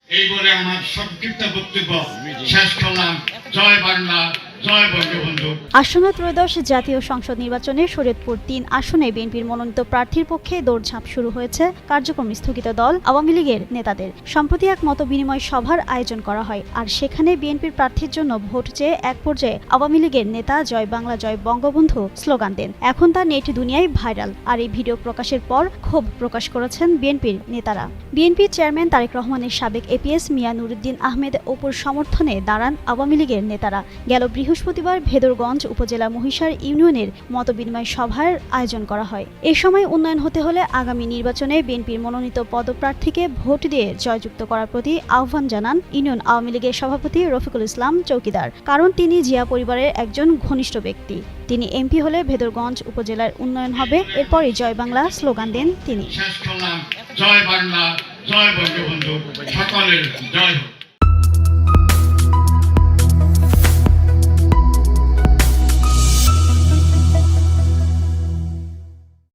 এই বলে আমার সংক্ষিপ্ত বক্তব্য শেষ করলাম। জয় বাংলা, জয় বঙ্গবন্ধু। আসন্ন ত্রয়োদশ জাতীয় সংসদ নির্বাচনে শরীয়তপুর ৩ আসনে বিএনপির মনোনীত প্রার্থীর পক্ষে দৌড়ঝাঁপ শুরু হয়েছে কার্যক্রম স্থগিত দল আওয়ামী লীগের নেতাদের। সম্প্রতি এক মতবিনিময় সভার আয়োজন করা হয়, আর সেখানে বিএনপির প্রার্থীর জন্য ভোট চেয়ে এক পর্যায়ে আওয়ামী লীগের নেতা জয় বাংলা জয় বঙ্গবন্ধু স্লোগান দেন। এখন তা নেট দুনিয়ায় ভাইরাল, আর এই ভিডিও প্রকাশের পর ক্ষোভ প্রকাশ করেছেন বিএনপির নেতারা। বিএনপির চেয়ারম্যান তারেক রহমানের সাবেক এপিএস মিয়া নুরুদ্দিন আহমেদ অপুর সমর্থনে দাঁড়ান আওয়ামী লীগের নেতারা। গেল বৃহস্পতিবার ভেদরগঞ্জ উপজেলা মহিষার ইউনিয়নের মতবিনিময় সভার আয়োজন করা হয়। এ সময় উন্নয়ন হতে হলে আগামী নির্বাচনে বিএনপির মনোনীত পদপ্রার্থীকে ভোট দিয়ে জয়যুক্ত করার প্রতি আহ্বান জানান ইউনিয়ন আওয়ামী লীগের সভাপতি রফিকুল ইসলাম চৌকিদার। কারণ তিনি জিয়া পরিবারের একজন ঘনিষ্ঠ ব্যক্তি। তিনি এমপি হলে ভেদরগঞ্জ উপজেলার উন্নয়ন হবে। এরপরই জয় বাংলা স্লোগান দেন তিনি। জয় বাংলা, জয় বঙ্গবন্ধু, সকলের জয় হোক।